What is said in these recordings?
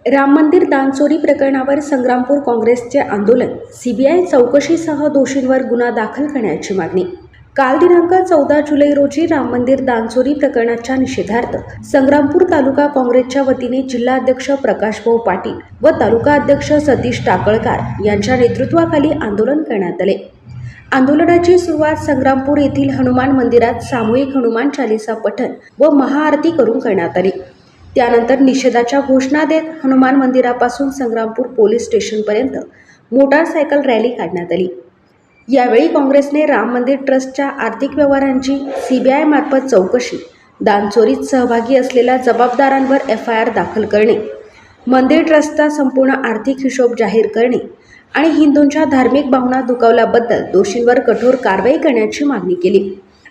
राम मंदिर दानचोरी प्रकरणावर संग्रामपूर काँग्रेसचे आंदोलन, सीबीआय चौकशीसह दोषींवर गुन्हा दाखल करण्याची मागणी। काल दिनांक 14 जुलै रोजी राम मंदिर दानचोरी प्रकरणाच्या निषेधार्थ संग्रामपूर तालुका काँग्रेसच्या वतीने जिल्हाध्यक्ष प्रकाशभाऊ पाटील व तालुका अध्यक्ष सतीश टाकळकार यांच्या नेतृत्वाखाली आंदोलन करण्यात आले। आंदोलनाची सुरुवात संग्रामपूर येथील हनुमान मंदिरात सामूहिक हनुमान चालीसा पठण व महाआरती करून करण्यात आली। त्यानंतर निषेधाच्या घोषणा देत हनुमान मंदिरापासून संग्रामपूर पोलीस स्टेशनपर्यंत मोटारसायकल रॅली काढण्यात आली। यावेळी काँग्रेसने राम मंदिर ट्रस्टच्या आर्थिक व्यवहारांची सीबीआय मार्फत चौकशी, दानचोरीत सहभागी असलेल्या जबाबदारांवर FIR दाखल करणे, मंदिर ट्रस्टचा संपूर्ण आर्थिक हिशोब जाहीर करणे आणि हिंदूंच्या धार्मिक भावना दुखावल्याबद्दल दोषींवर कठोर कारवाई करण्याची मागणी केली।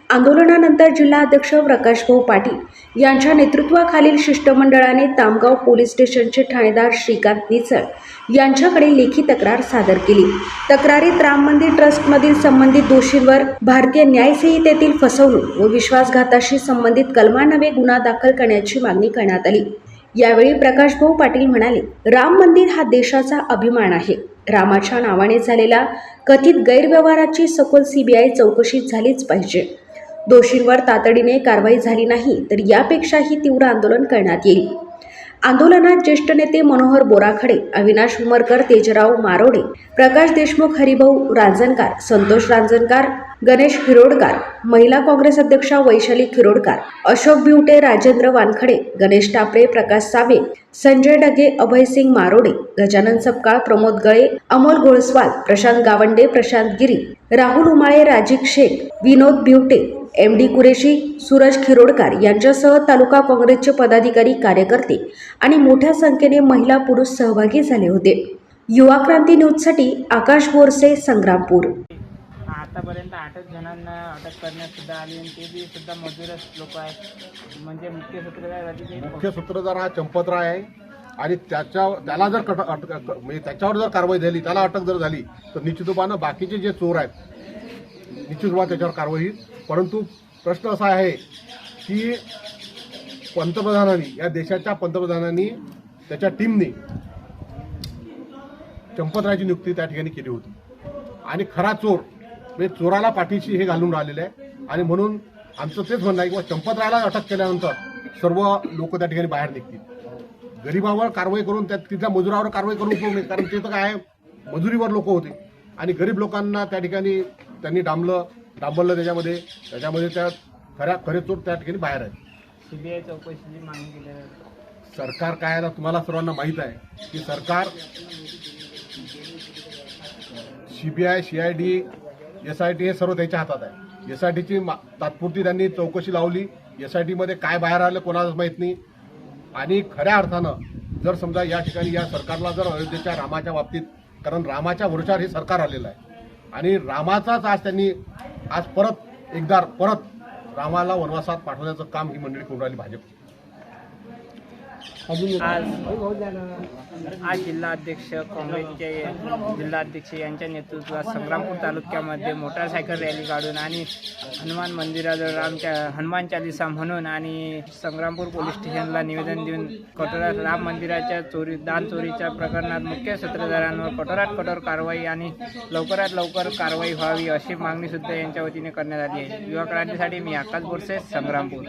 आंदोलनानंतर जिल्हाध्यक्ष प्रकाशभाऊ पाटील यांच्या नेतृत्वाखालील शिष्टमंडळाने तामगाव पोलीस स्टेशनचे ठाणेदार श्रीकांत निचळ यांच्याकडे लेखी तक्रार सादर केली। तक्रारीत राम मंदिर ट्रस्टमधील संबंधित दोषींवर भारतीय न्याय संहितेतील फसवणूक व विश्वासघाताशी संबंधित कलमान्वये गुन्हा दाखल करण्याची मागणी करण्यात आली। यावेळी प्रकाशभाऊ पाटील म्हणाले, राम मंदिर हा देशाचा अभिमान आहे। रामाच्या नावाने झालेल्या कथित गैरव्यवहाराची सखोल सीबीआय चौकशी झालीच पाहिजे। दोषींवर तातडीने कारवाई झाली नाही तर यापेक्षाही तीव्र आंदोलन करण्यात येईल। आंदोलनात ज्येष्ठ नेते मनोहर बोराखडे, अविनाश उमरकर, तेजराव मारोडे, प्रकाश देशमुख, हरिभाऊ रांजणकार, संतोष रांजणकार, गणेश खिरोडकर, महिला काँग्रेस अध्यक्षा वैशाली खिरोडकर, अशोक बिवटे, राजेंद्र वानखडे, गणेश टापरे, प्रकाश सावे, संजय डगे, अभयसिंग मारोडे, गजानन सपकाळ, प्रमोद गळे, अमोल घोळसवाल, प्रशांत गावंडे, प्रशांत गिरी, राहुल उमाळे, राजीव शेख, विनोद बिवटे, MD कुरेशी, सूरज खिरोडकर यांच्यासह तालुका काँग्रेसचे पदाधिकारी, कार्यकर्ते आणि मोठ्या संख्येने महिला पुरुष सहभागी झाले होते। युवा क्रांती न्यूजसाठी आकाश बोरसे, संग्रामपूर। आतापर्यंत 8 जणांना अटक करण्यात सुद्धा आली आणि ते बी सुद्धा मजूरच लोक आहेत। म्हणजे मुख्य सूत्रधार हा चंपतराय आहे आणि त्याला जर म्हणजे त्याच्यावर जर कारवाई झाली, त्याला अटक जर झाली तर निश्चितपणे बाकीचे जे चोर आहेत निश्चितपणे त्याच्यावर कारवाई होईल। परंतु प्रश्न असा आहे की पंतप्रधानांनी, या देशाच्या पंतप्रधानांनी त्याच्या टीमने चंपतरायची नियुक्ती त्या ठिकाणी केली होती आणि खरा चोर म्हणजे चोराला पाठीशी हे घालून राहिलेले आहे आणि म्हणून आमचं तेच म्हणणं आहे की चंपतरायला अटक केल्यानंतर सर्व लोक त्या ठिकाणी बाहेर निघतील। गरीबावर कारवाई करून तिथल्या मजुरावर कारवाई करून उपयोग नाही, कारण ते तर काय मजुरीवर लोक होते आणि गरीब लोकांना त्या ठिकाणी त्यांनी डांबरलं त्याच्यामध्ये त्या खरे चोर त्या ठिकाणी बाहेर आहेत। सीबीआय चौकशीची मागणी केली आहे। सरकार काय आहे तुम्हाला सर्वांना माहीत आहे की सरकार CBI, CID, SIT हे सर्व त्याच्या हातात आहे। SITची तात्पुरती त्यांनी चौकशी लावली, SIT मध्ये काय बाहेर आलं कोणालाच माहीत नाही आणि खऱ्या अर्थानं जर समजा या ठिकाणी या सरकारला जर अयोध्येच्या रामाच्या बाबतीत, कारण रामाच्या वृक्षावर हे सरकार आलेलं आहे आणि रामाचाच आज त्यांनी परत रामाला वनवासात पाठवण्याचं काम ही मंडळी करून राहिली भाजपची। आज जिल्हाध्यक्ष काँग्रेसचे जिल्हाध्यक्ष यांच्या नेतृत्वात संग्रामपूर तालुक्यामध्ये मोटारसायकल रॅली काढून आणि हनुमान मंदिराजवळ हनुमान चालीसा म्हणून आणि संग्रामपूर पोलीस स्टेशनला निवेदन देऊन कठोरात राम मंदिराच्या दानचोरीच्या प्रकरणात मुख्य सूत्रधारांवर कठोरात कठोर कारवाई आणि लवकरात लवकर कारवाई व्हावी अशी मागणी सुद्धा यांच्या वतीने करण्यात आली आहे। युवा क्रांतीसाठी मी आकाश बोरसे, संग्रामपूर।